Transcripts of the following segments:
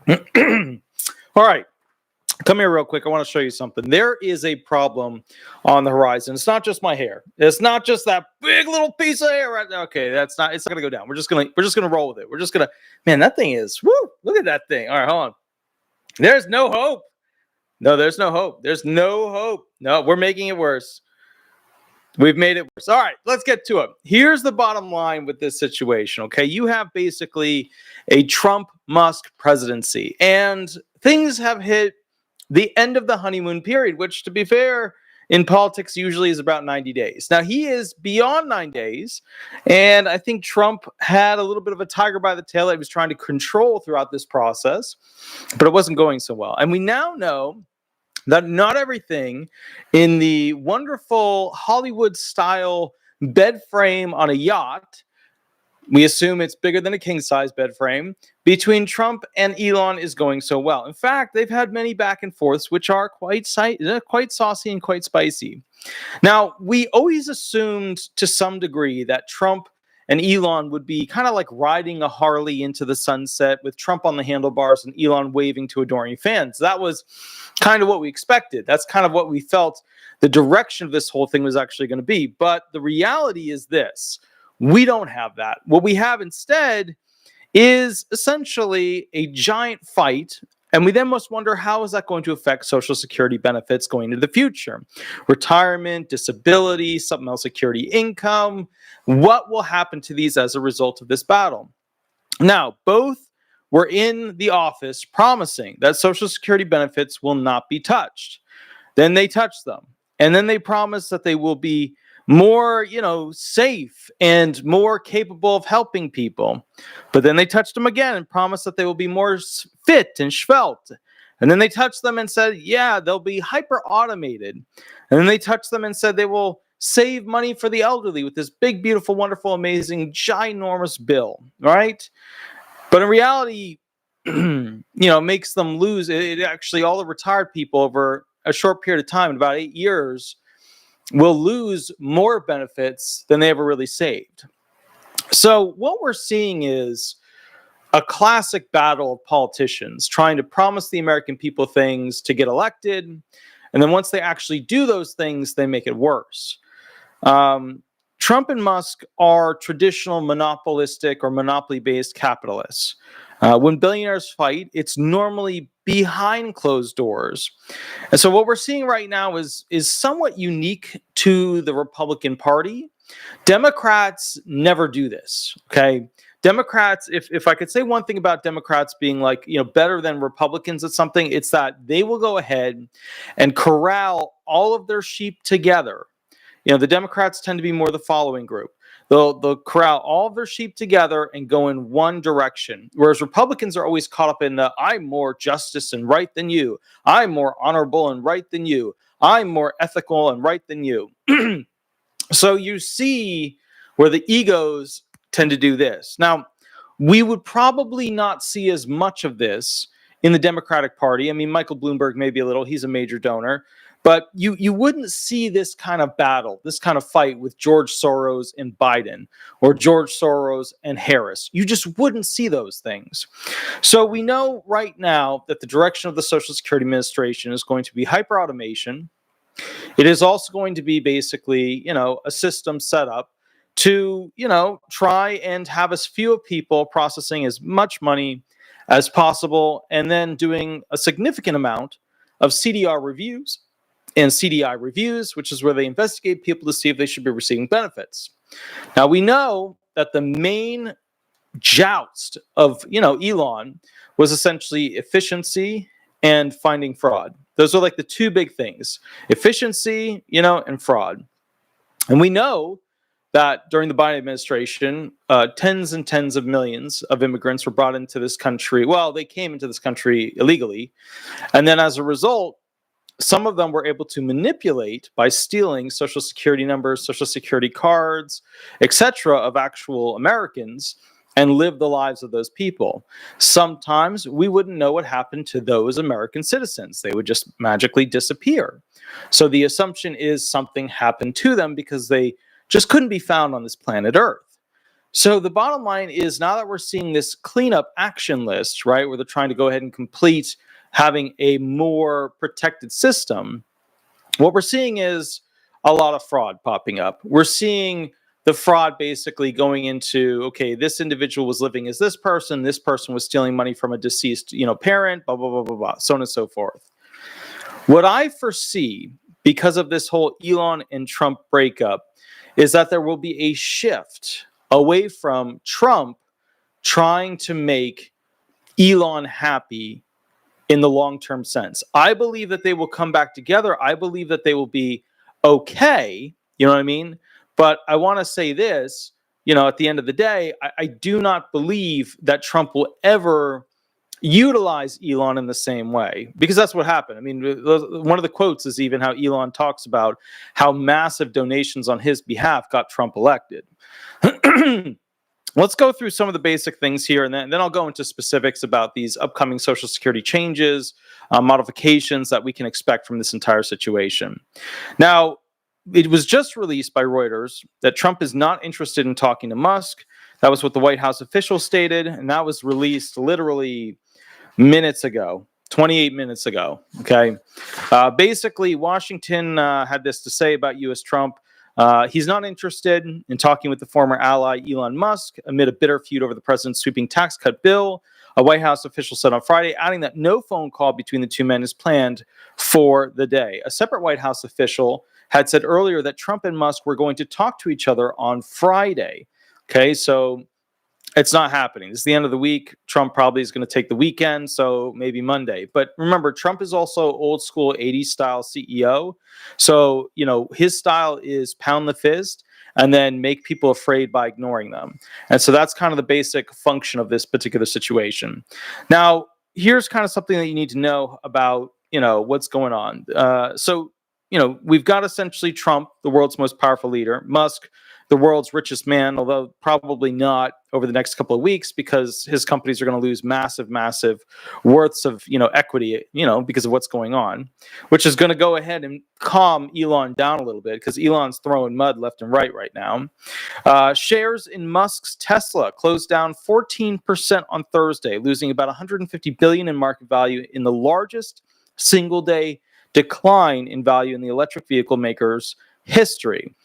All right. Come here real quick. I want to show you something. There is a problem on the horizon. It's not just my hair. It's not just that big little piece of hair right now. Okay, it's not gonna go down. We're just gonna roll with it. We're just gonna, man, that thing is, woo, look at that thing. All right, hold on. There's no hope. No, there's no hope. There's no hope. No, we're making it worse. We've made it worse. All right, let's get to it. Here's the bottom line with this situation, okay? You have basically a Trump-Musk presidency, and things have hit the end of the honeymoon period, which, to be fair, in politics usually is about 90 days. Now, he is beyond 9 days, and I think Trump had a little bit of a tiger by the tail that he was trying to control throughout this process, but it wasn't going so well. And we now know that not everything in the wonderful Hollywood-style bed frame on a yacht, we assume it's bigger than a king-size bed frame, between Trump and Elon is going so well. In fact, they've had many back and forths, which are quite saucy and quite spicy. Now, we always assumed to some degree that Trump and Elon would be kind of like riding a Harley into the sunset with Trump on the handlebars and Elon waving to adoring fans. That was kind of what we expected. That's kind of what we felt the direction of this whole thing was actually going to be. But the reality is this. We don't have that. What we have instead is essentially a giant fight, and we then must wonder, how is that going to affect Social Security benefits going into the future? Retirement, disability, supplemental security income. What will happen to these as a result of this battle? Now, both were in the office promising that Social Security benefits will not be touched. Then they touched them, and then they promised that they will be more, safe and more capable of helping people. But then they touched them again and promised that they will be more fit and svelte. And then they touched them and said, yeah, they'll be hyper automated. And then they touched them and said they will save money for the elderly with this big, beautiful, wonderful, amazing, ginormous bill, right? But in reality, makes them lose. It actually, all the retired people over a short period of time, in about 8 years, will lose more benefits than they ever really saved. So what we're seeing is a classic battle of politicians trying to promise the American people things to get elected, and then once they actually do those things, they make it worse. Trump and Musk are traditional monopolistic or monopoly-based capitalists. When billionaires fight, it's normally behind closed doors. And so what we're seeing right now is somewhat unique to the Republican Party. Democrats never do this, okay? Democrats, if I could say one thing about Democrats being better than Republicans at something, it's that they will go ahead and corral all of their sheep together. The Democrats tend to be more the following group. They'll corral all of their sheep together and go in one direction. Whereas Republicans are always caught up in the, I'm more justice and right than you. I'm more honorable and right than you. I'm more ethical and right than you. So you see where the egos tend to do this. Now, we would probably not see as much of this in the Democratic Party. I mean, Michael Bloomberg maybe a little, he's a major donor. But you wouldn't see this kind of battle, this kind of fight with George Soros and Biden or George Soros and Harris. You just wouldn't see those things. So we know right now that the direction of the Social Security Administration is going to be hyper-automation. It is also going to be basically, a system set up to, try and have as few people processing as much money as possible and then doing a significant amount of CDR reviews and CDI reviews, which is where they investigate people to see if they should be receiving benefits. Now, we know that the main joust of, Elon was essentially efficiency and finding fraud. Those are like the two big things, efficiency, and fraud. And we know that during the Biden administration, tens and tens of millions of immigrants were brought into this country. Well, they came into this country illegally. And then as a result, some of them were able to manipulate by stealing Social Security numbers, Social Security cards, etc. of actual Americans and live the lives of those people. Sometimes we wouldn't know what happened to those American citizens. They would just magically disappear. So the assumption is something happened to them because they just couldn't be found on this planet Earth. So the bottom line is, now that we're seeing this cleanup action list, right, where they're trying to go ahead and complete having a more protected system, what we're seeing is a lot of fraud popping up. We're seeing the fraud basically going into, okay, this individual was living as this person was stealing money from a deceased, parent, blah, blah, blah, blah, blah, so on and so forth. What I foresee, because of this whole Elon and Trump breakup, is that there will be a shift away from Trump trying to make Elon happy in the long-term sense. I believe that they will come back together. I believe that they will be okay. You know what I mean? But I want to say this, at the end of the day, I do not believe that Trump will ever utilize Elon in the same way, because that's what happened. I mean, one of the quotes is even how Elon talks about how massive donations on his behalf got Trump elected. Let's go through some of the basic things here, and then I'll go into specifics about these upcoming Social Security changes, modifications that we can expect from this entire situation. Now, it was just released by Reuters that Trump is not interested in talking to Musk. That was what the White House official stated, and that was released literally minutes ago, 28 minutes ago. Okay. Basically, Washington had this to say about U.S. Trump. He's not interested in talking with the former ally Elon Musk amid a bitter feud over the president's sweeping tax cut bill. A White House official said on Friday, adding that no phone call between the two men is planned for the day. A separate White House official had said earlier that Trump and Musk were going to talk to each other on Friday. Okay, so it's not happening. This is the end of the week. Trump probably is going to take the weekend, so maybe Monday. But remember, Trump is also old school 80s style CEO. So, his style is pound the fist and then make people afraid by ignoring them. And so that's kind of the basic function of this particular situation. Now, here's kind of something that you need to know about, what's going on. So, we've got essentially Trump, the world's most powerful leader, Musk, the world's richest man, although probably not over the next couple of weeks, because his companies are going to lose massive, massive worths of, equity, because of what's going on, which is going to go ahead and calm Elon down a little bit, because Elon's throwing mud left and right now. Shares in Musk's Tesla closed down 14% on Thursday, losing about $150 billion in market value in the largest single-day decline in value in the electric vehicle maker's history.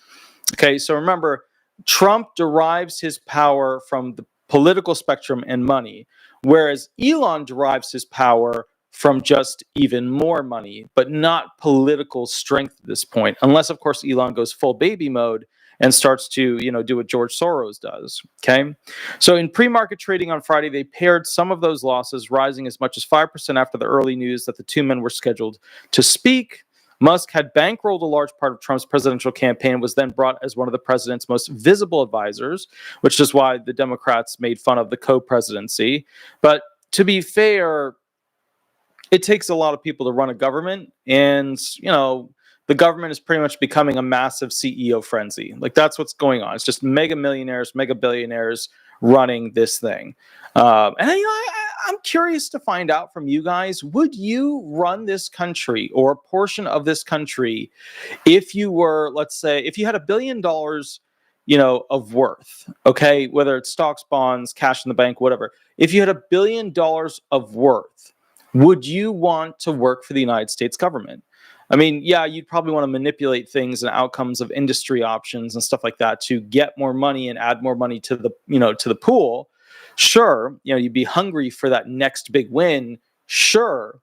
Okay, so remember, Trump derives his power from the political spectrum and money, whereas Elon derives his power from just even more money, but not political strength at this point, unless, of course, Elon goes full baby mode and starts to, do what George Soros does. Okay, so in pre-market trading on Friday, they paired some of those losses, rising as much as 5% after the early news that the two men were scheduled to speak. Musk had bankrolled a large part of Trump's presidential campaign and was then brought as one of the president's most visible advisors, which is why the Democrats made fun of the co-presidency. But to be fair, it takes a lot of people to run a government, and, the government is pretty much becoming a massive CEO frenzy. Like, that's what's going on. It's just mega millionaires, mega billionaires running this thing. I'm curious to find out from you guys, would you run this country or a portion of this country if you were, let's say, if you had $1 billion, of worth, okay, whether it's stocks, bonds, cash in the bank, whatever. If you had $1 billion of worth, would you want to work for the United States government? I mean, yeah, you'd probably want to manipulate things and outcomes of industry options and stuff like that to get more money and add more money to the, to the pool. Sure, you'd be hungry for that next big win. Sure,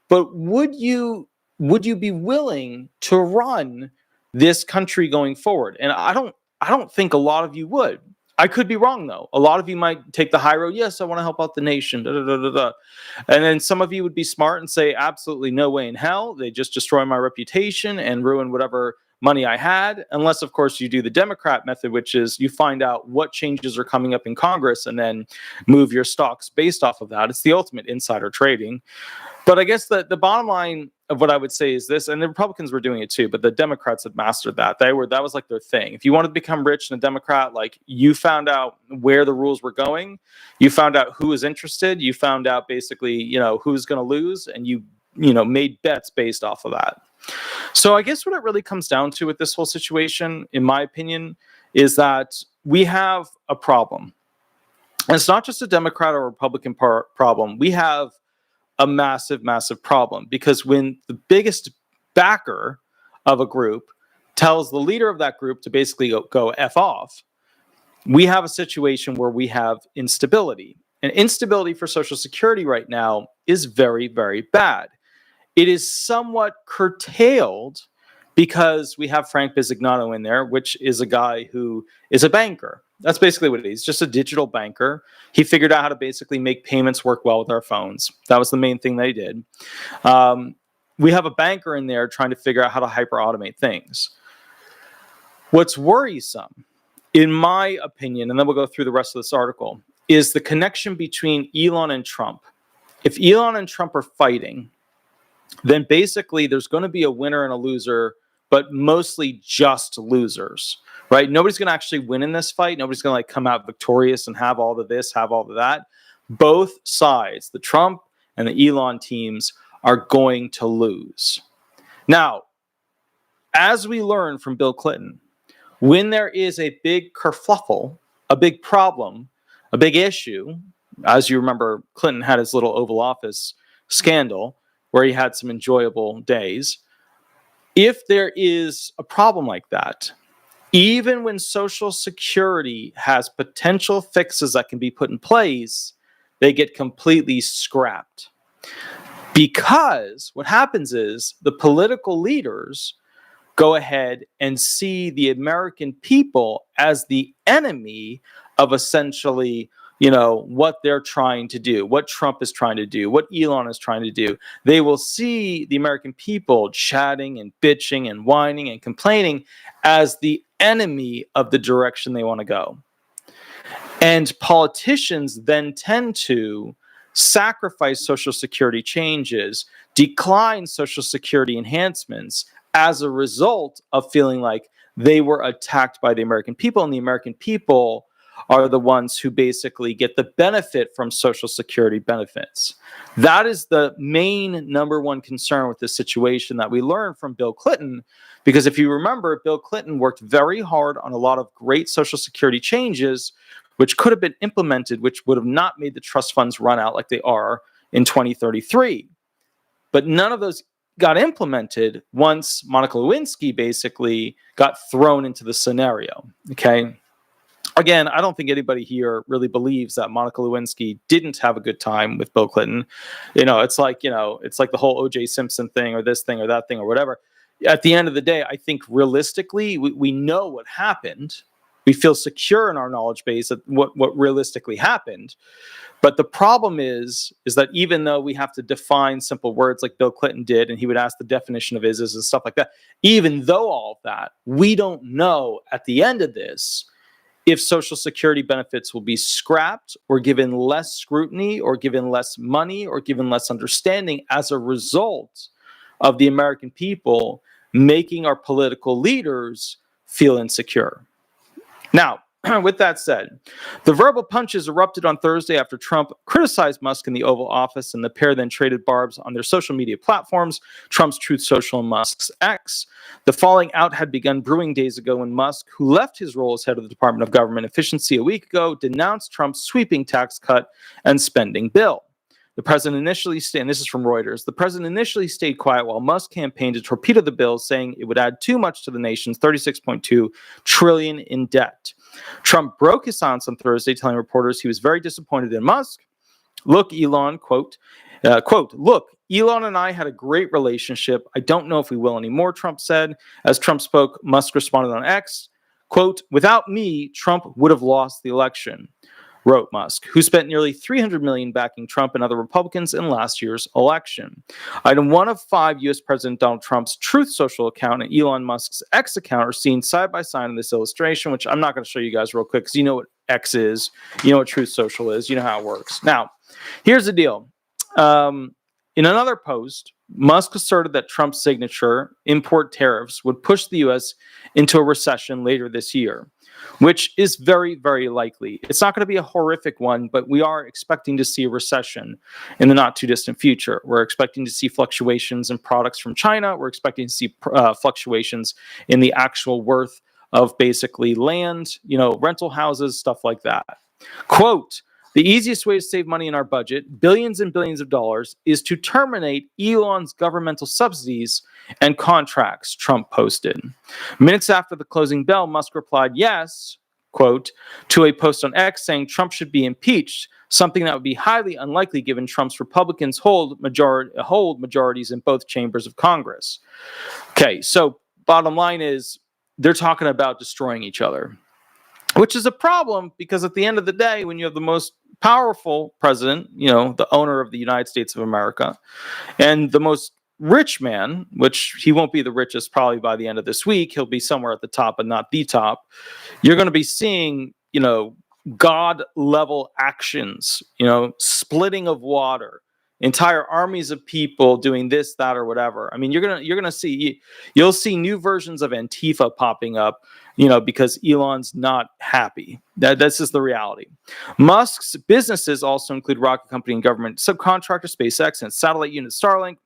but would you be willing to run this country going forward? And I don't think a lot of you would. I could be wrong, though. A lot of you might take the high road. Yes, I want to help out the nation. Da, da, da, da, da. And then some of you would be smart and say, absolutely no way in hell. They just destroy my reputation and ruin whatever money I had. Unless, of course, you do the Democrat method, which is you find out what changes are coming up in Congress and then move your stocks based off of that. It's the ultimate insider trading. But I guess the bottom line of what I would say is this, and the Republicans were doing it too, but the Democrats had mastered that. That was like their thing. If you wanted to become rich and a Democrat, like, you found out where the rules were going, you found out who was interested, you found out basically, who's going to lose, and you made bets based off of that. So I guess what it really comes down to with this whole situation, in my opinion, is that we have a problem. And it's not just a Democrat or Republican problem. We have a massive, massive problem, because when the biggest backer of a group tells the leader of that group to basically go F off, we have a situation where we have instability. And instability for Social Security right now is very, very bad. It is somewhat curtailed because we have Frank Bizignano in there, which is a guy who is a banker. That's basically what it is. He's just a digital banker. He figured out how to basically make payments work well with our phones. That was the main thing they did. We have a banker in there trying to figure out how to hyper-automate things. What's worrisome, in my opinion, and then we'll go through the rest of this article, is the connection between Elon and Trump. If Elon and Trump are fighting, then basically there's going to be a winner and a loser, but mostly just losers, right? Nobody's going to actually win in this fight. Nobody's going to come out victorious and have all of this, have all of that. Both sides, the Trump and the Elon teams, are going to lose. Now, as we learn from Bill Clinton, when there is a big kerfluffle, a big problem, a big issue, as you remember, Clinton had his little Oval Office scandal where he had some enjoyable days. If there is a problem like that, even when Social Security has potential fixes that can be put in place, they get completely scrapped. Because what happens is the political leaders go ahead and see the American people as the enemy of essentially, what they're trying to do, what Trump is trying to do, what Elon is trying to do. They will see the American people chatting and bitching and whining and complaining as the enemy of the direction they want to go. And politicians then tend to sacrifice Social Security changes, decline Social Security enhancements as a result of feeling like they were attacked by the American people, and the American people are the ones who basically get the benefit from Social Security benefits. That is the main number one concern with this situation that we learned from Bill Clinton, because if you remember, Bill Clinton worked very hard on a lot of great Social Security changes, which could have been implemented, which would have not made the trust funds run out like they are in 2033. But none of those got implemented once Monica Lewinsky basically got thrown into the scenario. Okay. Again, I don't think anybody here really believes that Monica Lewinsky didn't have a good time with Bill Clinton. It's like the whole O.J. Simpson thing or this thing or that thing or whatever. At the end of the day, I think realistically, we know what happened. We feel secure in our knowledge base of what realistically happened. But the problem is that even though we have to define simple words like Bill Clinton did, and he would ask the definition of is and stuff like that, even though all of that, we don't know at the end of this if Social Security benefits will be scrapped or given less scrutiny or given less money or given less understanding as a result of the American people making our political leaders feel insecure. Now, with that said, the verbal punches erupted on Thursday after Trump criticized Musk in the Oval Office, and the pair then traded barbs on their social media platforms, Trump's Truth Social and Musk's X. The falling out had begun brewing days ago when Musk, who left his role as head of the Department of Government Efficiency a week ago, denounced Trump's sweeping tax cut and spending bill. The president initially stayed, and this is from Reuters, the president initially stayed quiet while Musk campaigned to torpedo the bill, saying it would add too much to the nation's $36.2 trillion in debt. Trump broke his silence on Thursday, telling reporters he was very disappointed in Musk. Look, Elon, quote, look, Elon and I had a great relationship. I don't know if we will anymore, Trump said. As Trump spoke, Musk responded on X, quote, without me, Trump would have lost the election, wrote Musk, who spent nearly $300 million backing Trump and other Republicans in last year's election. Item 1 of 5 U.S. President Donald Trump's Truth Social account and Elon Musk's X account are seen side by side in this illustration, which I'm not going to show you guys real quick because you know what X is, you know what Truth Social is, you know how it works. Now, here's the deal. In another post, Musk asserted that Trump's signature, import tariffs, would push the U.S. into a recession later this year, which is very, very likely. It's not going to be a horrific one, but we are expecting to see a recession in the not too distant future. We're expecting to see fluctuations in products from China. We're expecting to see fluctuations in the actual worth of basically land, rental houses, stuff like that. Quote, the easiest way to save money in our budget, billions and billions of dollars, is to terminate Elon's governmental subsidies and contracts, Trump posted. Minutes after the closing bell, Musk replied yes, quote, to a post on X saying Trump should be impeached, something that would be highly unlikely given Trump's Republicans hold majorities in both chambers of Congress. Okay, so bottom line is they're talking about destroying each other, which is a problem because at the end of the day, when you have the most powerful president, the owner of the United States of America, and the most rich man, which he won't be the richest probably by the end of this week, he'll be somewhere at the top but not the top, you're going to be seeing, God level actions, splitting of water, entire armies of people doing this, that, or whatever. I mean, you'll see new versions of Antifa popping up, because Elon's not happy. This is the reality. Musk's businesses also include rocket company and government subcontractor SpaceX and its satellite unit Starlink.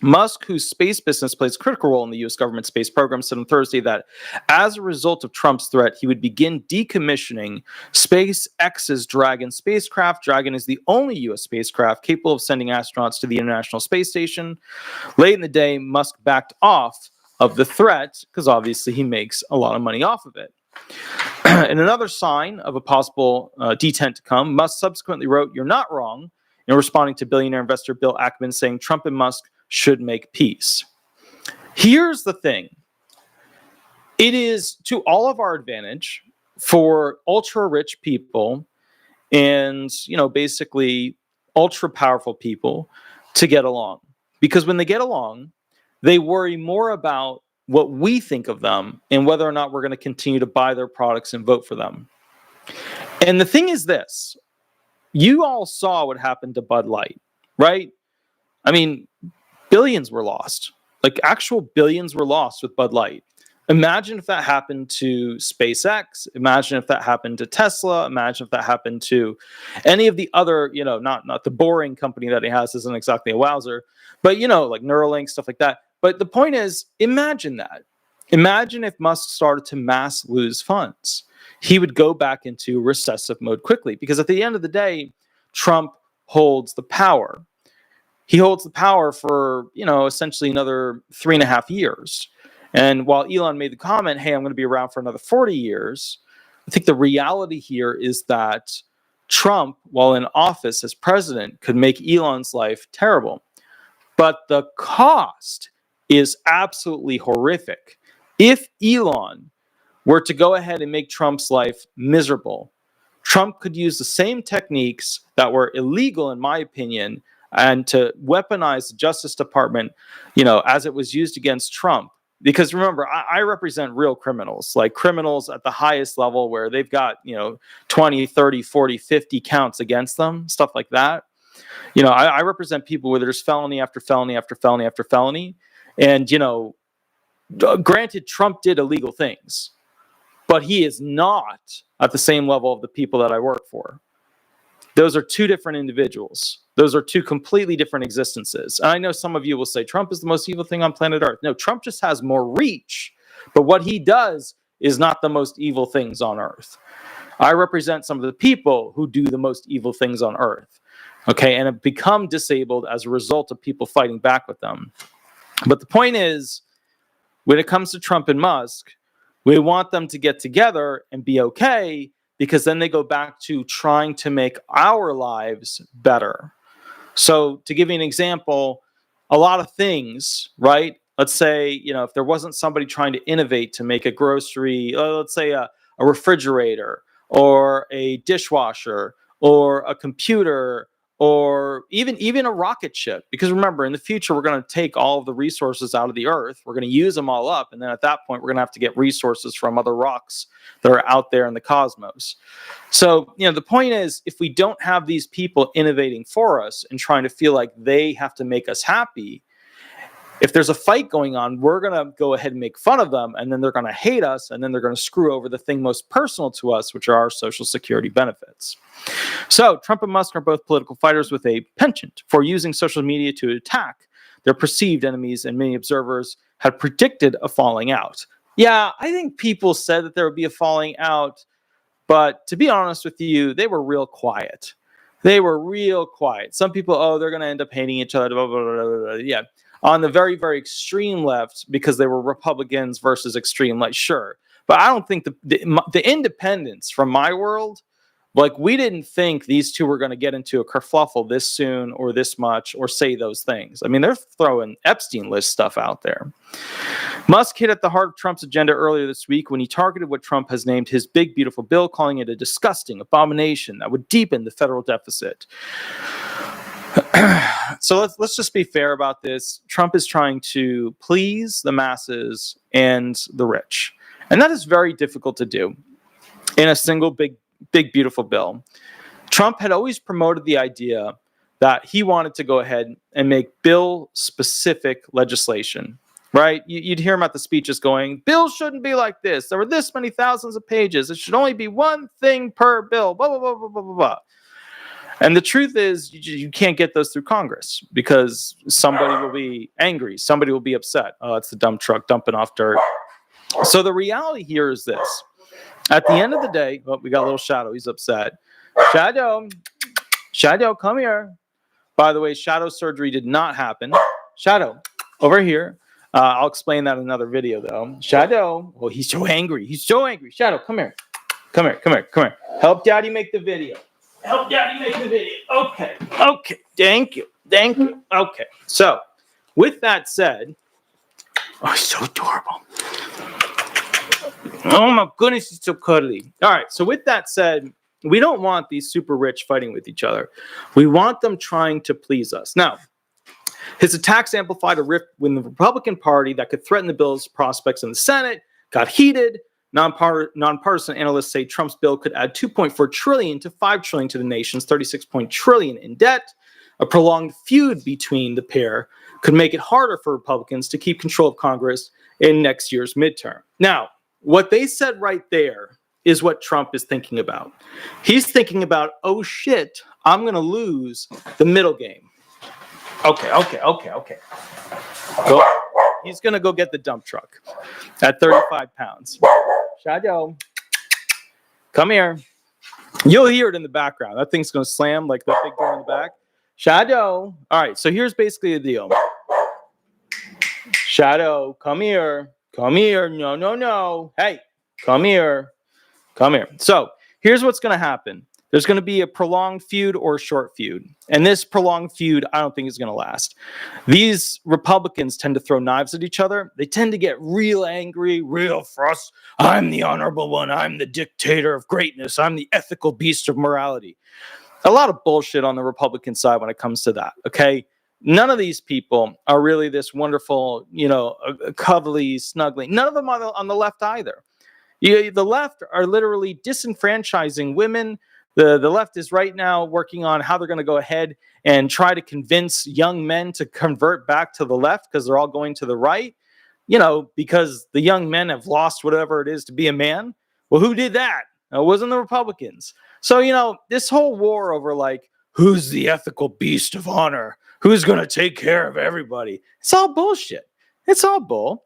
Musk, whose space business plays a critical role in the U.S. government space program, said on Thursday that as a result of Trump's threat, he would begin decommissioning SpaceX's Dragon spacecraft. Dragon is the only U.S. spacecraft capable of sending astronauts to the International Space Station. Late in the day, Musk backed off of the threat because obviously he makes a lot of money off of it. In another sign of a possible detent to come, Musk subsequently wrote, "You're not wrong," in responding to billionaire investor Bill Ackman saying Trump and Musk should make peace. Here's the thing. It is to all of our advantage for ultra rich people and, basically ultra powerful people to get along. Because when they get along, they worry more about what we think of them and whether or not we're going to continue to buy their products and vote for them. And the thing is this, you all saw what happened to Bud Light, right? I mean, billions were lost. Like actual billions were lost with Bud Light. Imagine if that happened to SpaceX. Imagine if that happened to Tesla. Imagine if that happened to any of the other, not the boring company that he has isn't exactly a wowzer, but, like Neuralink, stuff like that. But the point is, imagine that. Imagine if Musk started to mass lose funds. He would go back into recessive mode quickly because at the end of the day, Trump holds the power. He holds the power for, essentially another 3.5 years. And while Elon made the comment, hey, I'm going to be around for another 40 years, I think the reality here is that Trump, while in office as president, could make Elon's life terrible. But the cost is absolutely horrific. If Elon were to go ahead and make Trump's life miserable, Trump could use the same techniques that were illegal, in my opinion, and to weaponize the Justice Department, as it was used against Trump. Because remember, I represent real criminals, like criminals at the highest level where they've got, 20, 30, 40, 50 counts against them, stuff like that. I represent people where there's felony after felony after felony after felony. And, granted, Trump did illegal things, but he is not at the same level of the people that I work for. Those are two different individuals. Those are two completely different existences. And I know some of you will say Trump is the most evil thing on planet Earth. No, Trump just has more reach. But what he does is not the most evil things on Earth. I represent some of the people who do the most evil things on Earth. Okay, and have become disabled as a result of people fighting back with them. But the point is, when it comes to Trump and Musk, we want them to get together and be okay, because then they go back to trying to make our lives better. So to give you an example, a lot of things, right? Let's say, if there wasn't somebody trying to innovate to make a grocery, let's say a refrigerator or a dishwasher or a computer or even a rocket ship. Because remember, in the future, we're going to take all of the resources out of the Earth. We're going to use them all up. And then at that point, we're going to have to get resources from other rocks that are out there in the cosmos. So, the point is, if we don't have these people innovating for us and trying to feel like they have to make us happy, if there's a fight going on, we're going to go ahead and make fun of them, and then they're going to hate us, and then they're going to screw over the thing most personal to us, which are our Social Security benefits. So Trump and Musk are both political fighters with a penchant for using social media to attack their perceived enemies, and many observers had predicted a falling out. Yeah, I think people said that there would be a falling out, but to be honest with you, they were real quiet. They were real quiet. Some people, oh, they're going to end up hating each other. Blah, blah, blah, blah, blah. Yeah. On the very, very extreme left, because they were Republicans versus extreme, like, sure. But I don't think the independents from my world, like, we didn't think these two were going to get into a kerfluffle this soon or this much or say those things. I mean, they're throwing Epstein list stuff out there. Musk hit at the heart of Trump's agenda earlier this week when he targeted what Trump has named his big, beautiful bill, calling it a disgusting abomination that would deepen the federal deficit. So let's just be fair about this. Trump is trying to please the masses and the rich. And that is very difficult to do in a single big, beautiful bill. Trump had always promoted the idea that he wanted to go ahead and make bill-specific legislation, right? You'd hear him at the speeches going, bills shouldn't be like this. There were this many thousands of pages. It should only be one thing per bill, blah, blah, blah, blah, blah, blah, blah. And the truth is, you can't get those through Congress because somebody will be angry. Somebody will be upset. Oh, it's the dump truck dumping off dirt. So the reality here is this. At the end of the day, oh, we got a little Shadow. He's upset. Shadow, come here. By the way, Shadow surgery did not happen. Shadow, over here. I'll explain that in another video, though. Shadow, oh, he's so angry. He's so angry. Shadow, come here. Come here, come here, come here. Help Daddy make the video. Help Daddy make the video. Okay, okay. Thank you. Thank you. Okay. So, with that said, oh, he's so adorable. Oh my goodness, he's so cuddly. All right, so with that said, we don't want these super rich fighting with each other. We want them trying to please us. Now, his attacks amplified a rift within the Republican Party that could threaten the bill's prospects in the Senate, got heated. Nonpartisan analysts say Trump's bill could add $2.4 trillion to $5 trillion to the nation's $36 trillion in debt. A prolonged feud between the pair could make it harder for Republicans to keep control of Congress in next year's midterm. Now, what they said right there is what Trump is thinking about. He's thinking about, oh shit, I'm going to lose the middle game. Okay. Go. He's going to go get the dump truck at 35 pounds. Shadow, come here. You'll hear it in the background. That thing's going to slam like that big door in the back. Shadow. All right, so here's basically the deal. Shadow, come here. Come here. No. Hey, come here. Come here. So here's what's going to happen. There's going to be a prolonged feud or a short feud. And this prolonged feud, I don't think is going to last. These Republicans tend to throw knives at each other. They tend to get real angry, real frustrated. I'm the honorable one. I'm the dictator of greatness. I'm the ethical beast of morality. A lot of bullshit on the Republican side when it comes to that, okay? None of these people are really this wonderful, cuddly, snuggly. None of them on the left either. The left are literally disenfranchising women. The left is right now working on how they're going to go ahead and try to convince young men to convert back to the left because they're all going to the right, because the young men have lost whatever it is to be a man. Well, who did that? It wasn't the Republicans. So, this whole war over who's the ethical beast of honor, who's going to take care of everybody, it's all bullshit. It's all bull.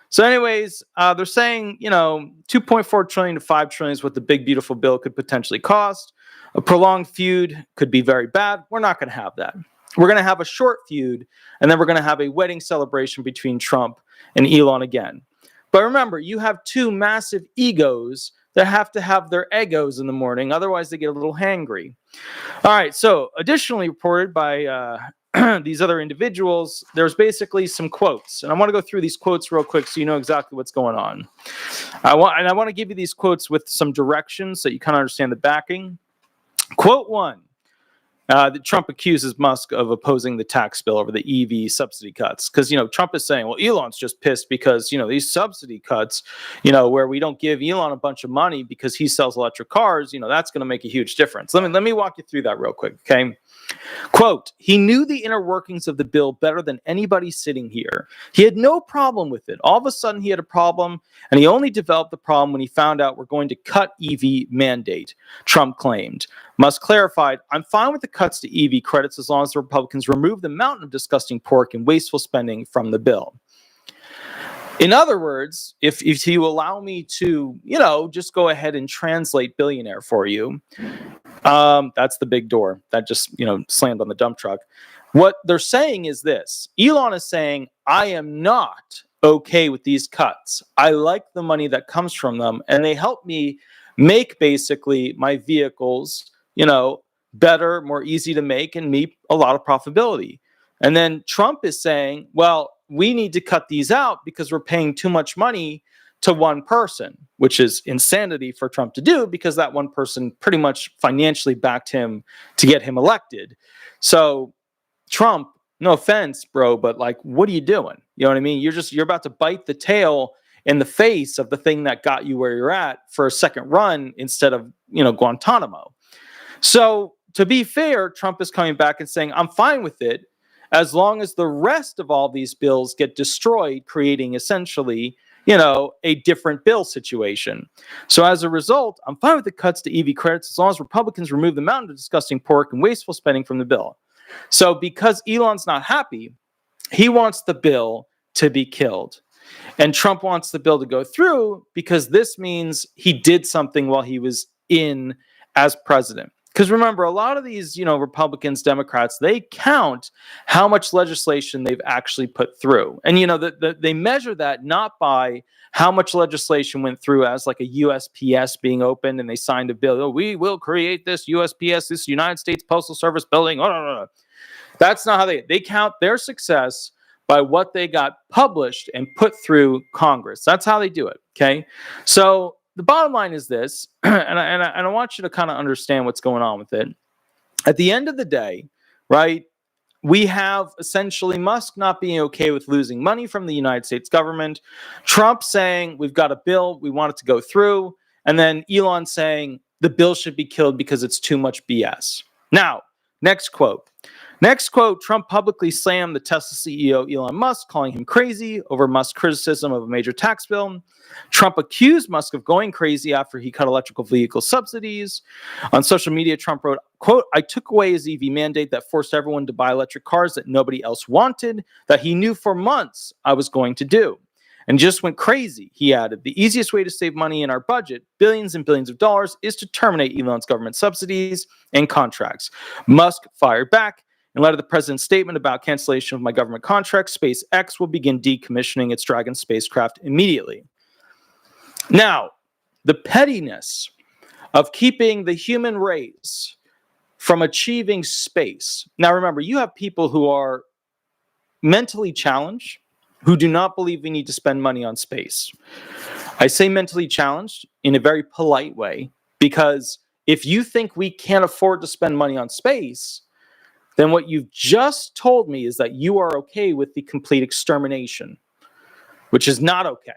So anyways, they're saying, $2.4 trillion to $5 trillion is what the big, beautiful bill could potentially cost. A prolonged feud could be very bad. We're not going to have that. We're going to have a short feud, and then we're going to have a wedding celebration between Trump and Elon again. But remember, you have two massive egos that have to have their egos in the morning. Otherwise, they get a little hangry. All right. So additionally reported by these other individuals, there's basically some quotes. And I want to go through these quotes real quick so you know exactly what's going on. I want to give you these quotes with some directions so you kind of understand the backing. Quote 1. That Trump accuses Musk of opposing the tax bill over the EV subsidy cuts. Because, Trump is saying, well, Elon's just pissed because, these subsidy cuts, where we don't give Elon a bunch of money because he sells electric cars, that's going to make a huge difference. Let me walk you through that real quick, okay? Quote, he knew the inner workings of the bill better than anybody sitting here. He had no problem with it. All of a sudden, he had a problem, and he only developed the problem when he found out we're going to cut EV mandate, Trump claimed. Musk clarified, I'm fine with the cuts to EV credits as long as the Republicans remove the mountain of disgusting pork and wasteful spending from the bill. In other words, if you allow me to, just go ahead and translate billionaire for you, that's the big door that just, slammed on the dump truck. What they're saying is this: Elon is saying, I am not okay with these cuts. I like the money that comes from them, and they help me make basically my vehicles, better, more easy to make, and meet a lot of profitability. And then Trump is saying, well, we need to cut these out because we're paying too much money to one person, which is insanity for Trump to do because that one person pretty much financially backed him to get him elected. So Trump, no offense, bro, but like, what are you doing? You know what I mean? You're about to bite the tail in the face of the thing that got you where you're at for a second run instead of, Guantanamo. So to be fair, Trump is coming back and saying, I'm fine with it as long as the rest of all these bills get destroyed, creating essentially, a different bill situation. So as a result, I'm fine with the cuts to EV credits as long as Republicans remove the mountain of disgusting pork and wasteful spending from the bill. So because Elon's not happy, he wants the bill to be killed. And Trump wants the bill to go through because this means he did something while he was in as president. Because remember, a lot of these, Republicans, Democrats, they count how much legislation they've actually put through. And, they measure that not by how much legislation went through as like a USPS being opened and they signed a bill. Oh, we will create this USPS, this United States Postal Service building. Oh, no. That's not how they count their success by what they got published and put through Congress. That's how they do it. Okay. So the bottom line is this, and I want you to kind of understand what's going on with it. At the end of the day, right, we have essentially Musk not being okay with losing money from the United States government, Trump saying we've got a bill, we want it to go through, and then Elon saying the bill should be killed because it's too much BS. Now, next quote. Trump publicly slammed the Tesla CEO Elon Musk, calling him crazy over Musk's criticism of a major tax bill. Trump accused Musk of going crazy after he cut electrical vehicle subsidies. On social media, Trump wrote, quote, I took away his EV mandate that forced everyone to buy electric cars that nobody else wanted, that he knew for months I was going to do. And just went crazy, he added. The easiest way to save money in our budget, billions and billions of dollars, is to terminate Elon's government subsidies and contracts. Musk fired back. In light of the president's statement about cancellation of my government contract, SpaceX will begin decommissioning its Dragon spacecraft immediately. Now, the pettiness of keeping the human race from achieving space. Now, remember, you have people who are mentally challenged, who do not believe we need to spend money on space. I say mentally challenged in a very polite way, because if you think we can't afford to spend money on space, then what you've just told me is that you are okay with the complete extermination, which is not okay.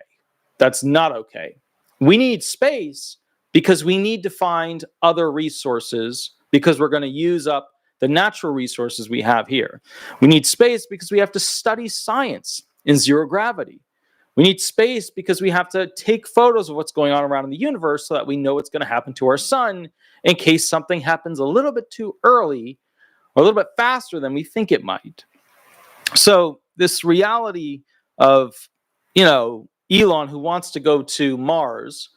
That's not okay. We need space because we need to find other resources because we're going to use up the natural resources we have here. We need space because we have to study science in zero gravity. We need space because we have to take photos of what's going on around in the universe so that we know what's going to happen to our sun in case something happens a little bit too early or a little bit faster than we think it might. So this reality of, Elon, who wants to go to Mars,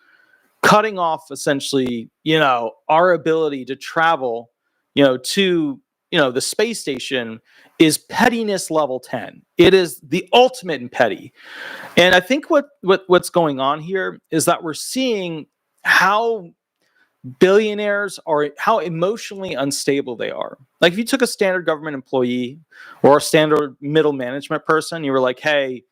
cutting off essentially, our ability to travel, to, the space station is pettiness level 10. It is the ultimate in petty. And I think what's going on here is that we're seeing how billionaires are, how emotionally unstable they are. Like if you took a standard government employee or a standard middle management person, you were like, hey,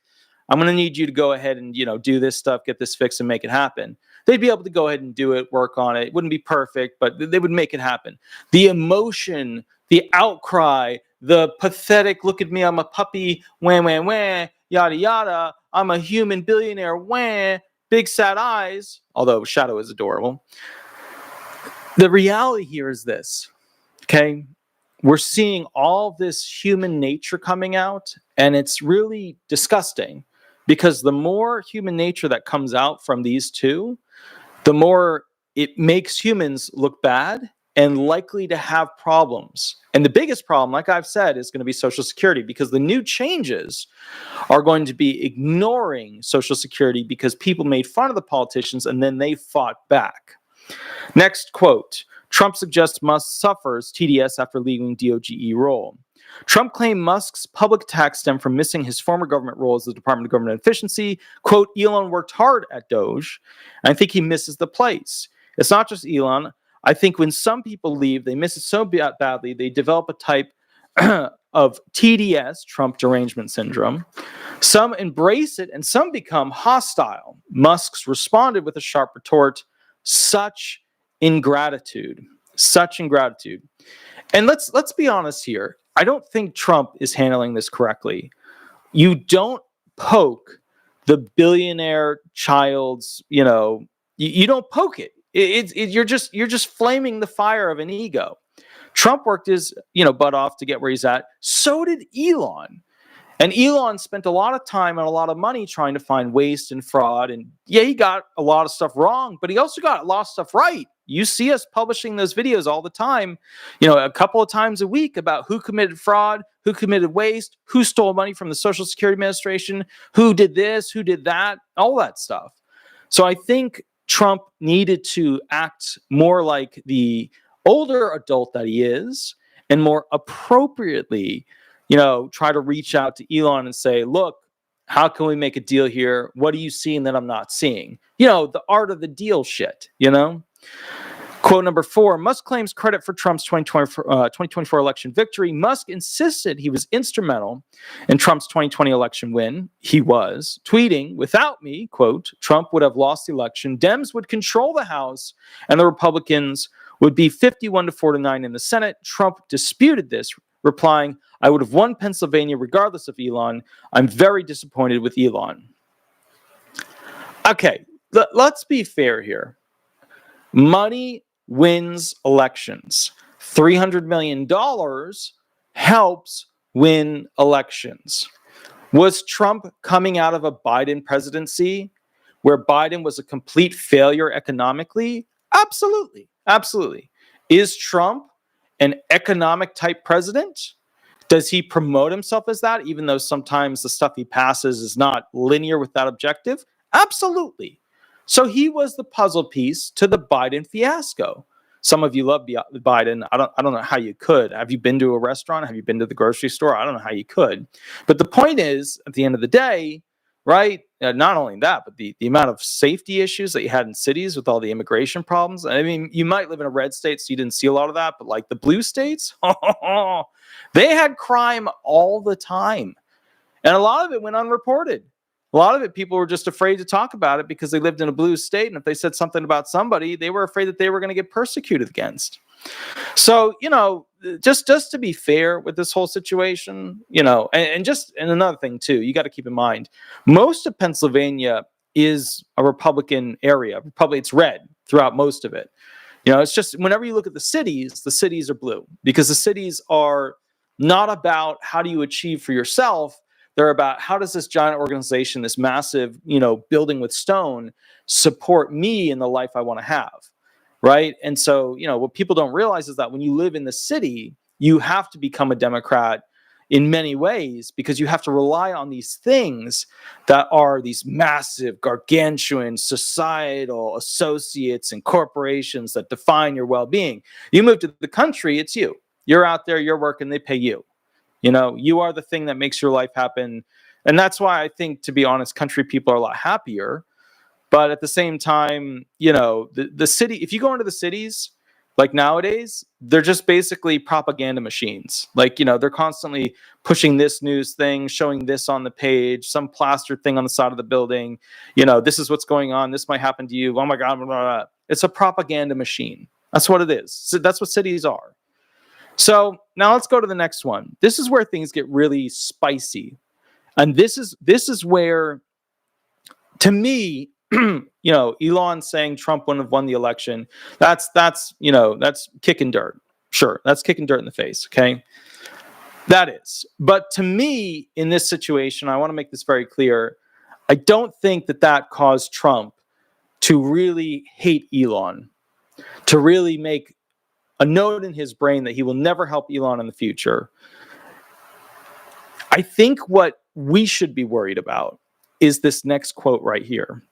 I'm going to need you to go ahead and, do this stuff, get this fixed and make it happen. They'd be able to go ahead and do it, work on it. It wouldn't be perfect, but they would make it happen. The emotion, the outcry, the pathetic, look at me, I'm a puppy, wah, wah, wah, yada, yada. I'm a human billionaire, wah, big sad eyes, although Shadow is adorable. The reality here is this, okay? We're seeing all this human nature coming out, and it's really disgusting because the more human nature that comes out from these two, the more it makes humans look bad and likely to have problems. And the biggest problem, like I've said, is going to be Social Security, because the new changes are going to be ignoring Social Security because people made fun of the politicians and then they fought back. Next quote, Trump suggests Musk suffers TDS after leaving DOGE role. Trump claimed Musk's public attacks stem from missing his former government role as the Department of Government Efficiency. Quote, Elon worked hard at DOGE, and I think he misses the place. It's not just Elon. I think when some people leave, they miss it so badly, they develop a type of TDS, Trump derangement syndrome. Some embrace it, and some become hostile. Musk's responded with a sharp retort, such ingratitude. Such ingratitude. And let's be honest here. I don't think Trump is handling this correctly. You don't poke the billionaire child's, you don't poke it. You're just flaming the fire of an ego. Trump worked his, butt off to get where he's at. So did Elon. And Elon spent a lot of time and a lot of money trying to find waste and fraud. And yeah, he got a lot of stuff wrong, but he also got a lot of stuff right. You see us publishing those videos all the time, a couple of times a week about who committed fraud, who committed waste, who stole money from the Social Security Administration, who did this, who did that, all that stuff. So I think Trump needed to act more like the older adult that he is and more appropriately, try to reach out to Elon and say, look, how can we make a deal here? What are you seeing that I'm not seeing? The art of the deal shit, Quote number 4, Musk claims credit for Trump's 2024 election victory. Musk insisted he was instrumental in Trump's 2020 election win. He was, tweeting, without me, quote, Trump would have lost the election, Dems would control the House, and the Republicans would be 51-49 in the Senate. Trump disputed this, replying, I would have won Pennsylvania regardless of Elon. I'm very disappointed with Elon. Okay, let's be fair here. Money wins elections. $300 million helps win elections. Was Trump coming out of a Biden presidency where Biden was a complete failure economically? Absolutely. Absolutely. Is Trump an economic type president? Does he promote himself as that, even though sometimes the stuff he passes is not linear with that objective? Absolutely. So he was the puzzle piece to the Biden fiasco. Some of you love Biden. I don't know how you could. Have you been to a restaurant? Have you been to the grocery store? I don't know how you could. But the point is, at the end of the day, right, not only that, but the amount of safety issues that you had in cities with all the immigration problems. I mean, you might live in a red state, so you didn't see a lot of that. But like the blue states, they had crime all the time. And a lot of it went unreported. A lot of it, people were just afraid to talk about it because they lived in a blue state. And if they said something about somebody, they were afraid that they were going to get persecuted against. So, just to be fair with this whole situation, and another thing too, you got to keep in mind, most of Pennsylvania is a Republican area. It's red throughout most of it. It's just whenever you look at the cities are blue because the cities are not about how do you achieve for yourself. They're about how does this giant organization, this massive, building with stone, support me in the life I want to have, right? And so, what people don't realize is that when you live in the city, you have to become a Democrat in many ways because you have to rely on these things that are these massive, gargantuan societal associates and corporations that define your well-being. You move to the country, it's you. You're out there, you're working, they pay you. You are the thing that makes your life happen. And that's why I think, to be honest, country people are a lot happier. But at the same time, the city, if you go into the cities, like nowadays, they're just basically propaganda machines. Like, they're constantly pushing this news thing, showing this on the page, some plastered thing on the side of the building. This is what's going on. This might happen to you. Oh my God. Blah, blah, blah. It's a propaganda machine. That's what it is. So that's what cities are. So now let's go to the next one. This is where things get really spicy. And this is where, to me, Elon saying Trump wouldn't have won the election, that's kicking dirt. Sure, that's kicking dirt in the face, okay? That is. But to me, in this situation, I want to make this very clear, I don't think that caused Trump to really hate Elon, to really make a note in his brain that he will never help Elon in the future. I think what we should be worried about is this next quote right here.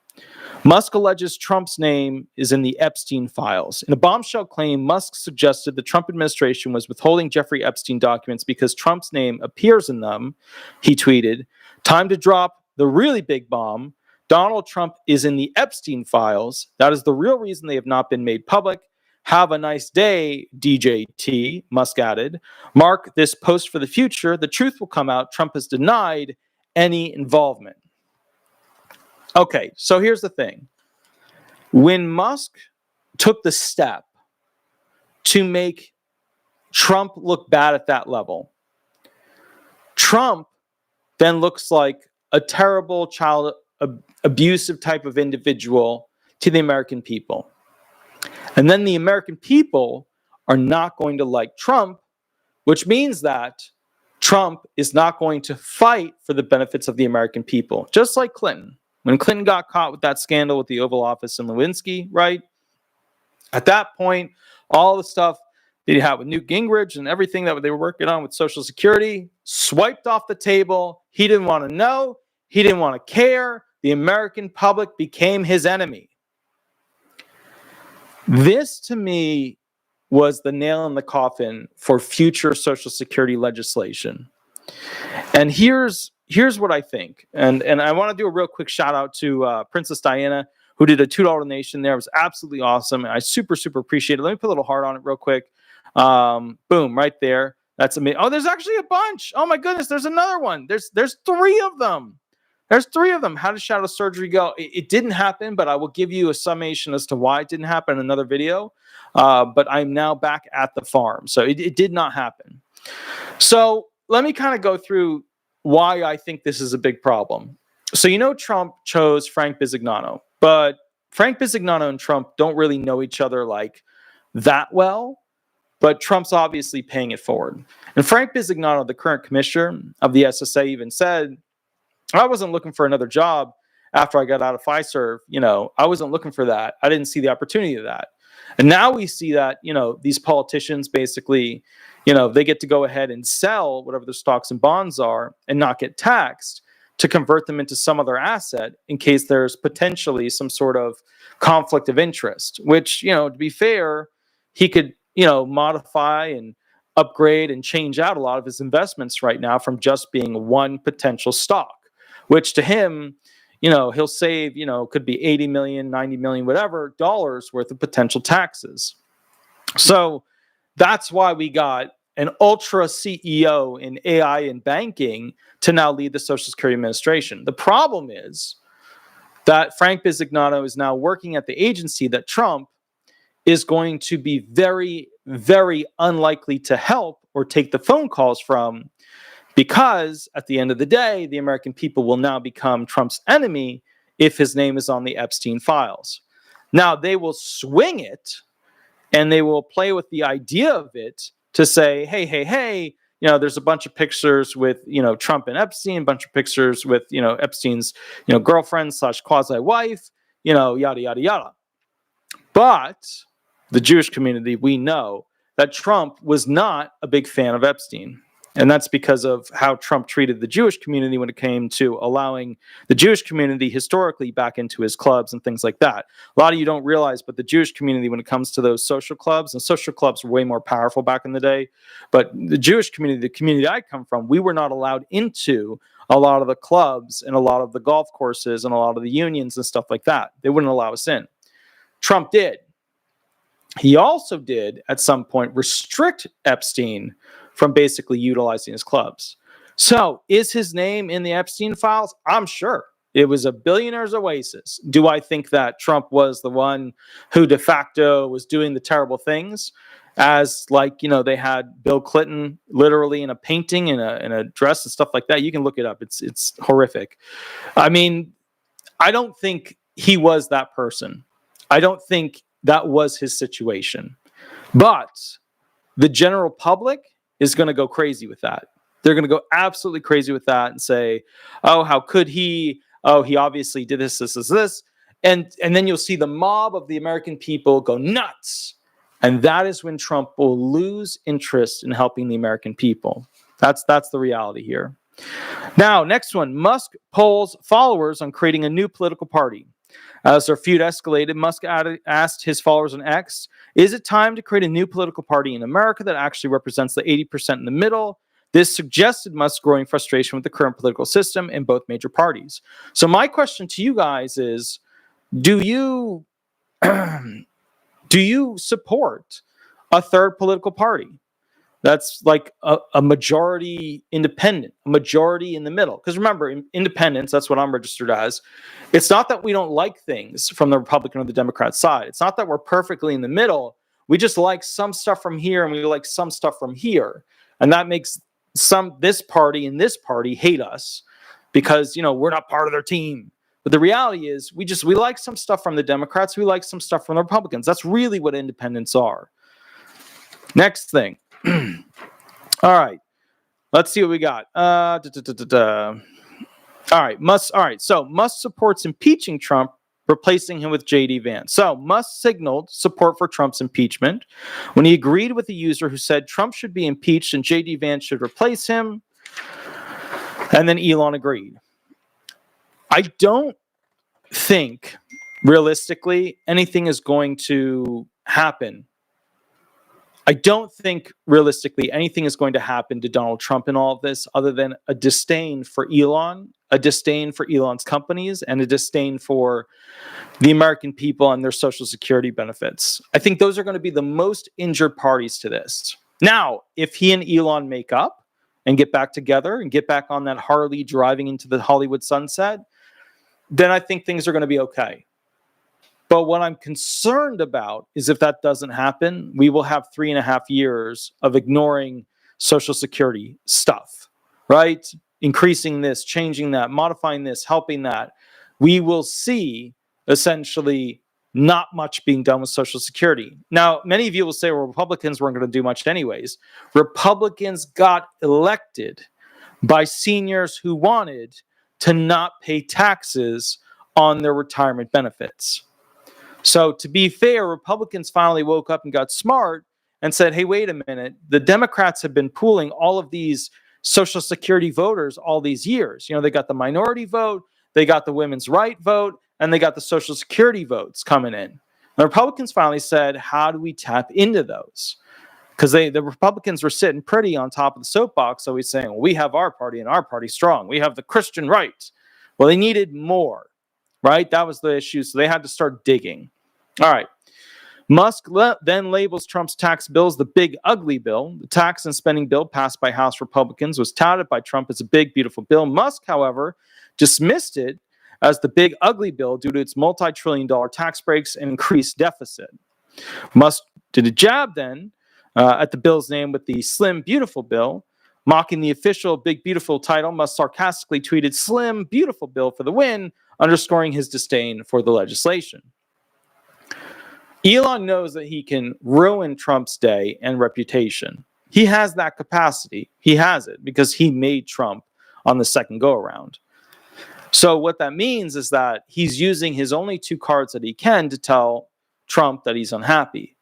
Musk alleges Trump's name is in the Epstein files. In a bombshell claim, Musk suggested the Trump administration was withholding Jeffrey Epstein documents because Trump's name appears in them. He tweeted, "Time to drop the really big bomb. Donald Trump is in the Epstein files. That is the real reason they have not been made public. Have a nice day, DJT," Musk added. "Mark this post for the future. The truth will come out. Trump has denied any involvement." Okay, so here's the thing. When Musk took the step to make Trump look bad at that level, Trump then looks like a terrible child abusive type of individual to the American people. And then the American people are not going to like Trump, which means that Trump is not going to fight for the benefits of the American people, just like Clinton. When Clinton got caught with that scandal with the Oval Office and Lewinsky, right? At that point, all the stuff that he had with Newt Gingrich and everything that they were working on with Social Security swiped off the table. He didn't want to know. He didn't want to care. The American public became his enemy. This, to me, was the nail in the coffin for future Social Security legislation. And here's what I think. And I want to do a real quick shout out to Princess Diana, who did a $2 donation there. It was absolutely awesome. And I super appreciate it. Let me put a little heart on it real quick. Boom, right there. That's amazing. Oh, there's actually a bunch. Oh my goodness, there's another one. There's 3 of them. There's 3 of them. How did shadow surgery go? It didn't happen, but I will give you a summation as to why it didn't happen in another video. But I'm now back at the farm. So it did not happen. So let me kind of go through why I think this is a big problem. So, Trump chose Frank Bizignano, but Frank Bizignano and Trump don't really know each other like that well, but Trump's obviously paying it forward. And Frank Bizignano, the current commissioner of the SSA, even said, "I wasn't looking for another job after I got out of Pfizer. I wasn't looking for that. I didn't see the opportunity of that." And now we see that, these politicians basically, they get to go ahead and sell whatever their stocks and bonds are and not get taxed to convert them into some other asset in case there's potentially some sort of conflict of interest, which, to be fair, he could, modify and upgrade and change out a lot of his investments right now from just being one potential stock, which to him, he'll save, could be 80 million, 90 million, whatever dollars worth of potential taxes. So that's why we got an ultra CEO in AI and banking to now lead the Social Security Administration. The problem is that Frank Bizignano is now working at the agency that Trump is going to be very, very unlikely to help or take the phone calls from, because at the end of the day, the American people will now become Trump's enemy if his name is on the Epstein files. Now, they will swing it and they will play with the idea of it to say, hey, there's a bunch of pictures with, Trump and Epstein, a bunch of pictures with, Epstein's, girlfriend / quasi-wife, yada, yada, yada. But the Jewish community, we know that Trump was not a big fan of Epstein. And that's because of how Trump treated the Jewish community when it came to allowing the Jewish community historically back into his clubs and things like that. A lot of you don't realize, but the Jewish community, when it comes to those social clubs, and social clubs were way more powerful back in the day, but the Jewish community, the community I come from, we were not allowed into a lot of the clubs and a lot of the golf courses and a lot of the unions and stuff like that. They wouldn't allow us in. Trump did. He also did, at some point, restrict Epstein from basically utilizing his clubs. So is his name in the Epstein files? I'm sure. It was a billionaire's oasis. Do I think that Trump was the one who de facto was doing the terrible things? As they had Bill Clinton literally in a painting, in a dress and stuff like that. You can look it up. It's horrific. I mean, I don't think he was that person. I don't think that was his situation. But the general public is going to go crazy with that. They're going to go absolutely crazy with that and say, oh, how could he? Oh, he obviously did this. And then you'll see the mob of the American people go nuts And that is when Trump will lose interest in helping the American people. That's the reality here. Now, next one. Musk polls followers on creating a new political party. As their feud escalated, Musk asked his followers on X, is it time to create a new political party in America that actually represents the 80% in the middle? This suggested Musk's growing frustration with the current political system in both major parties. So my question to you guys is, do you support a third political party that's like a majority independent, a majority in the middle? Because remember, independence, that's what I'm registered as. It's not that we don't like things from the Republican or the Democrat side. It's not that we're perfectly in the middle. We just like some stuff from here and we like some stuff from here. And that makes this party and this party hate us because, we're not part of their team. But the reality is we like some stuff from the Democrats. We like some stuff from the Republicans. That's really what independents are. Next thing. All right. Let's see what we got. All right. So Musk supports impeaching Trump, replacing him with JD Vance. So Musk signaled support for Trump's impeachment when he agreed with a user who said Trump should be impeached and JD Vance should replace him. And then Elon agreed. I don't think realistically anything is going to happen. I don't think realistically anything is going to happen to Donald Trump in all of this other than a disdain for Elon, a disdain for Elon's companies, and a disdain for the American people and their Social Security benefits. I think those are going to be the most injured parties to this. Now, if he and Elon make up and get back together and get back on that Harley driving into the Hollywood sunset, then I think things are going to be okay. But what I'm concerned about is if that doesn't happen, we will have 3.5 years of ignoring Social Security stuff, right? Increasing this, changing that, modifying this, helping that. We will see essentially not much being done with Social Security. Now, many of you will say, well, Republicans weren't going to do much anyways. Republicans got elected by seniors who wanted to not pay taxes on their retirement benefits. So to be fair, Republicans finally woke up and got smart and said, hey, wait a minute. The Democrats have been pooling all of these Social Security voters all these years. They got the minority vote, they got the women's right vote, and they got the Social Security votes coming in. The Republicans finally said, how do we tap into those? Because the Republicans were sitting pretty on top of the soapbox, always saying, well, we have our party and our party's strong. We have the Christian right. Well, they needed more, right? That was the issue. So they had to start digging. All right. Musk then labels Trump's tax bill as the big ugly bill. The tax and spending bill passed by House Republicans was touted by Trump as a big, beautiful bill. Musk, however, dismissed it as the big ugly bill due to its multi-trillion-dollar tax breaks and increased deficit. Musk did a jab then at the bill's name with the Slim Beautiful bill. Mocking the official Big Beautiful title, Musk sarcastically tweeted Slim Beautiful bill for the win, underscoring his disdain for the legislation. Elon knows that he can ruin Trump's day and reputation. He has that capacity. He has it because he made Trump on the second go-around. So what that means is that he's using his only 2 cards that he can to tell Trump that he's unhappy.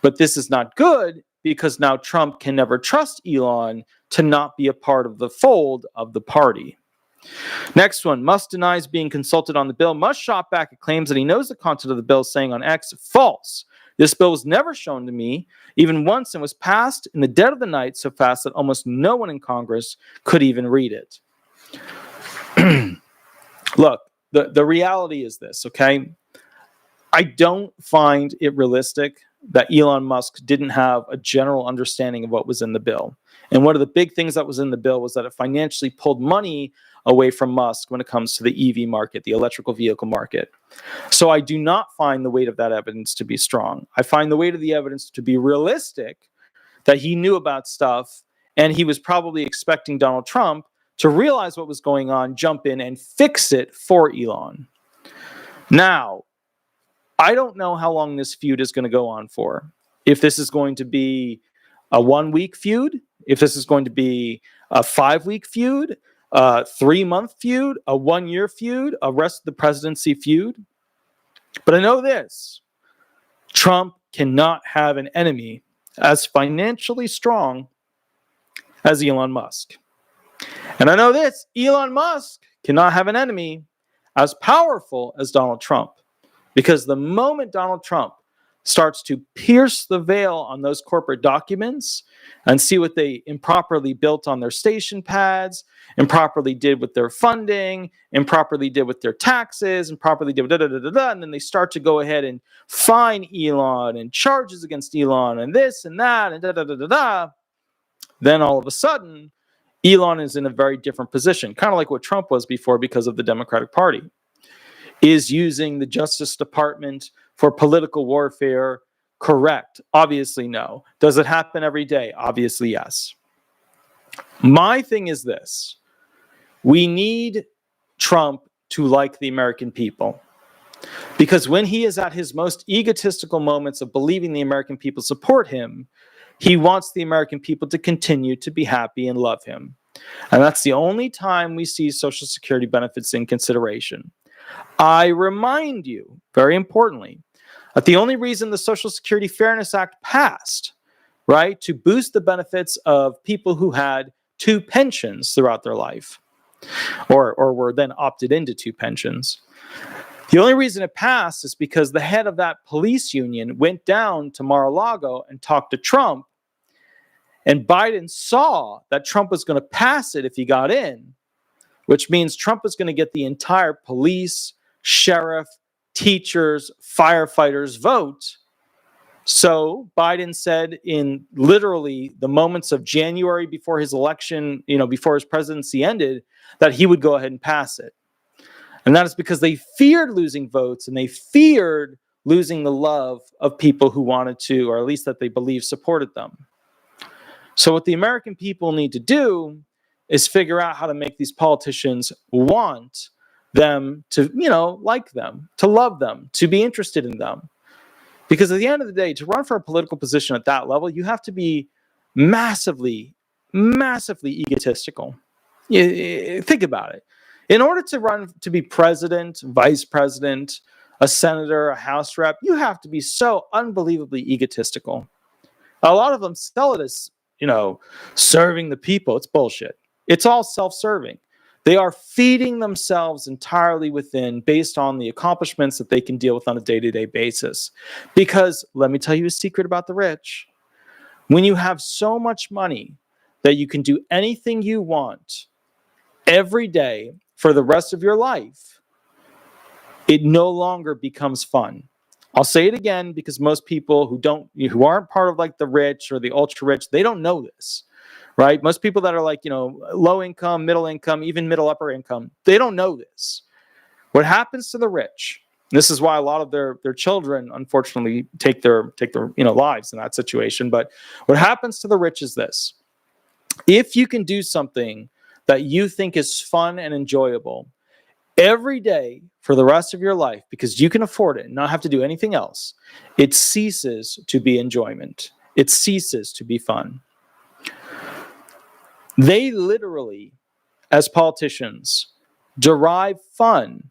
But this is not good because now Trump can never trust Elon to not be a part of the fold of the party. Next one, Musk denies being consulted on the bill. Musk shot back at claims that he knows the content of the bill, saying on X, false. This bill was never shown to me, even once, and was passed in the dead of the night so fast that almost no one in Congress could even read it. Look, the reality is this, okay? I don't find it realistic that Elon Musk didn't have a general understanding of what was in the bill. And one of the big things that was in the bill was that it financially pulled money away from Musk when it comes to the EV market, the electrical vehicle market. So I do not find the weight of that evidence to be strong. I find the weight of the evidence to be realistic, that he knew about stuff, and he was probably expecting Donald Trump to realize what was going on, jump in, and fix it for Elon. Now, I don't know how long this feud is going to go on for. If this is going to be a 1-week feud, if this is going to be a 5-week feud, a 3-month feud, a 1-year feud, a rest of the presidency feud. But I know this, Trump cannot have an enemy as financially strong as Elon Musk. And I know this, Elon Musk cannot have an enemy as powerful as Donald Trump. Because the moment Donald Trump starts to pierce the veil on those corporate documents and see what they improperly built on their station pads, improperly did with their funding, improperly did with their taxes, improperly did with and then they start to go ahead and fine Elon and charges against Elon and this and that and then all of a sudden, Elon is in a very different position, kind of like what Trump was before because of the Democratic Party. Is using the Justice Department for political warfare correct? Obviously, no. Does it happen every day? Obviously, yes. My thing is this. We need Trump to like the American people. Because when he is at his most egotistical moments of believing the American people support him, he wants the American people to continue to be happy and love him. And that's the only time we see Social Security benefits in consideration. I remind you, very importantly, that the only reason the Social Security Fairness Act passed, right, to boost the benefits of people who had 2 pensions throughout their life, or were then opted into 2 pensions. The only reason it passed is because the head of that police union went down to Mar-a-Lago and talked to Trump, and Biden saw that Trump was going to pass it if he got in, which means Trump is going to get the entire police, sheriff, teachers, firefighters vote. So Biden said in literally the moments of January before his election, before his presidency ended, that he would go ahead and pass it. And that is because they feared losing votes and they feared losing the love of people who wanted to, or at least that they believe supported them. So what the American people need to do is figure out how to make these politicians want them to, like them, to love them, to be interested in them. Because at the end of the day, to run for a political position at that level, you have to be massively, massively egotistical. Think about it. In order to run to be president, vice president, a senator, a House rep, you have to be so unbelievably egotistical. A lot of them sell it as, serving the people. It's bullshit. It's all self-serving. They are feeding themselves entirely within based on the accomplishments that they can deal with on a day-to-day basis. Because let me tell you a secret about the rich. When you have so much money that you can do anything you want every day for the rest of your life, it no longer becomes fun. I'll say it again because most people who aren't part of like the rich or the ultra rich, they don't know this. Right? Most people that are like, low income, middle income, even middle upper income, they don't know this. What happens to the rich, this is why a lot of their children, unfortunately, take their lives in that situation. But what happens to the rich is this. If you can do something that you think is fun and enjoyable every day for the rest of your life, because you can afford it and not have to do anything else, it ceases to be enjoyment. It ceases to be fun. They literally, as politicians, derive fun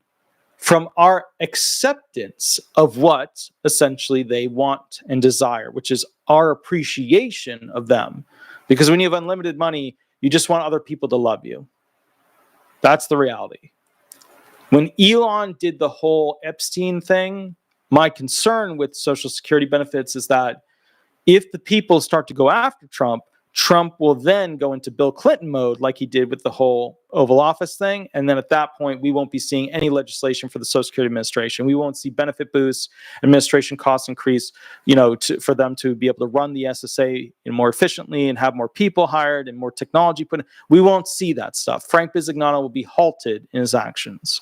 from our acceptance of what essentially they want and desire, which is our appreciation of them. Because when you have unlimited money, you just want other people to love you. That's the reality. When Elon did the whole Epstein thing, my concern with Social Security benefits is that if the people start to go after Trump, Trump will then go into Bill Clinton mode like he did with the whole Oval Office thing. And then at that point, we won't be seeing any legislation for the Social Security Administration. We won't see benefit boosts, administration costs increase, for them to be able to run the SSA more efficiently and have more people hired and more technology put in. We won't see that stuff. Frank Bizignano will be halted in his actions.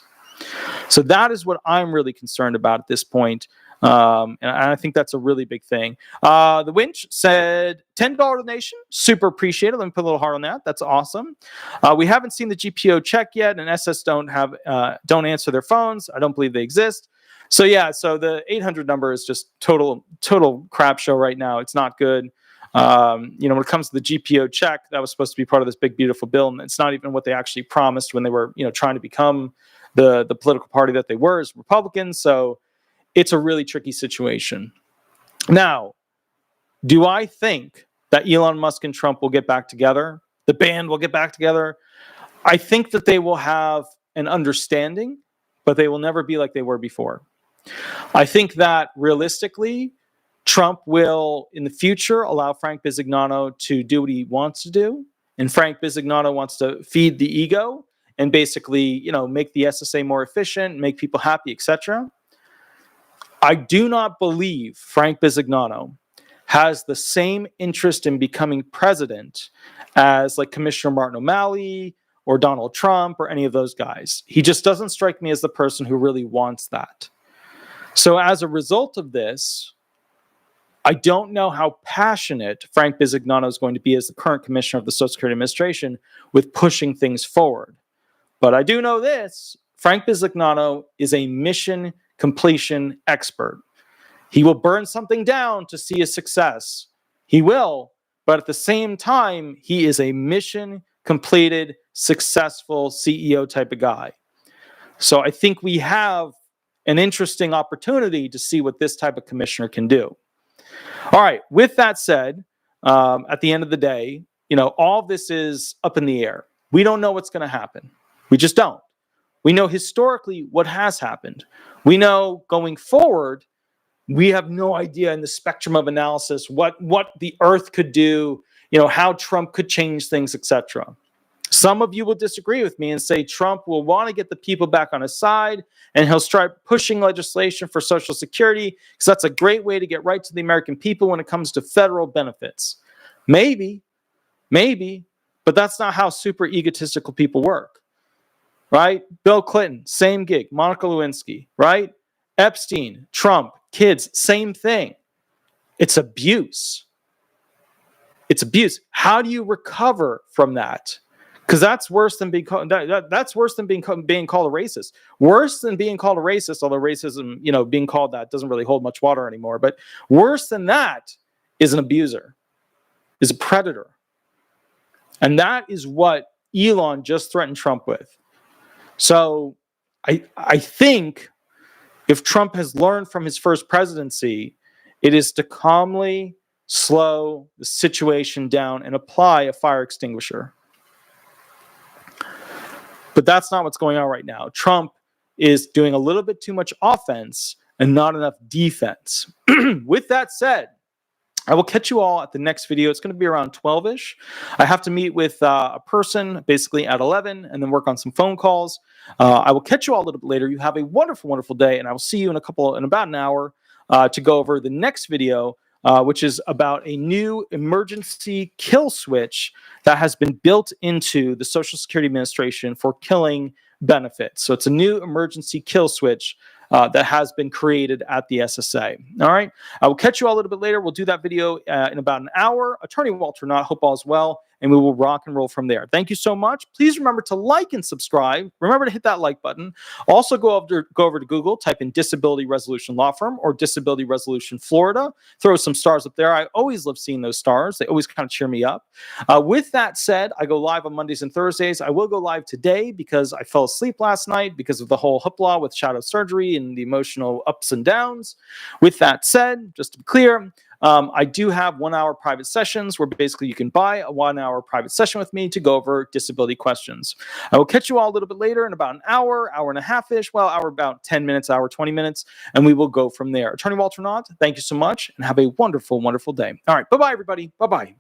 So that is what I'm really concerned about at this point. And I think that's a really big thing. The Winch said $10 donation, super appreciated. Let me put a little heart on that. That's awesome. We haven't seen the GPO check yet, and SS don't answer their phones. I don't believe they exist. So yeah, so the 800 number is just total crap show right now. It's not good. When it comes to the GPO check, that was supposed to be part of this big beautiful bill, and it's not even what they actually promised when they were trying to become the political party that they were as Republicans. So it's a really tricky situation. Now, do I think that Elon Musk and Trump will get back together? The band will get back together? I think that they will have an understanding, but they will never be like they were before. I think that realistically, Trump will, in the future, allow Frank Bizignano to do what he wants to do. And Frank Bizignano wants to feed the ego and basically, make the SSA more efficient, make people happy, etc. I do not believe Frank Bizignano has the same interest in becoming president as like Commissioner Martin O'Malley or Donald Trump or any of those guys. He just doesn't strike me as the person who really wants that. So as a result of this, I don't know how passionate Frank Bizignano is going to be as the current commissioner of the Social Security Administration with pushing things forward. But I do know this: Frank Bizignano is a mission completion expert. He will burn something down to see a success. He will, but at the same time, he is a mission completed, successful CEO type of guy. So I think we have an interesting opportunity to see what this type of commissioner can do. All right, with that said, at the end of the day, all of this is up in the air. We don't know what's going to happen. We just don't. We know historically what has happened. We know going forward, we have no idea in the spectrum of analysis what the earth could do, how Trump could change things, etc. Some of you will disagree with me and say Trump will want to get the people back on his side and he'll start pushing legislation for Social Security because that's a great way to get right to the American people when it comes to federal benefits. Maybe, but that's not how super egotistical people work, right? Bill Clinton, same gig. Monica Lewinsky, right? Epstein, Trump, kids, same thing. It's abuse. It's abuse. How do you recover from that? Because that's worse than being called. That's worse than being called a racist. Worse than being called a racist, although racism, being called that doesn't really hold much water anymore. But worse than that is an abuser, is a predator, and that is what Elon just threatened Trump with. So I think if Trump has learned from his first presidency, it is to calmly slow the situation down and apply a fire extinguisher. But that's not what's going on right now. Trump is doing a little bit too much offense and not enough defense. With that said, I will catch you all at the next video. It's going to be around 12-ish. I have to meet with a person basically at 11 and then work on some phone calls. I will catch you all a little bit later. You have a wonderful, wonderful day, and I will see you in about an hour to go over the next video, which is about a new emergency kill switch that has been built into the Social Security Administration for killing benefits. So it's a new emergency kill switch that has been created at the SSA. All right. I will catch you all a little bit later. We'll do that video in about an hour. Attorney Walter Hnot, hope all is well, and we will rock and roll from there. Thank you so much. Please remember to like and subscribe. Remember to hit that like button. Also go over to Google, type in Disability Resolution Law Firm or Disability Resolution Florida. Throw some stars up there. I always love seeing those stars. They always kind of cheer me up. With that said, I go live on Mondays and Thursdays. I will go live today because I fell asleep last night because of the whole hoopla with shadow surgery and the emotional ups and downs. With that said, just to be clear, I do have 1 hour private sessions where basically you can buy a 1 hour private session with me to go over disability questions. I will catch you all a little bit later in about an hour and a half-ish, hour about 10 minutes, hour 20 minutes, and we will go from there. Attorney Walter Hnot, thank you so much and have a wonderful, wonderful day. All right, bye-bye, everybody. Bye-bye.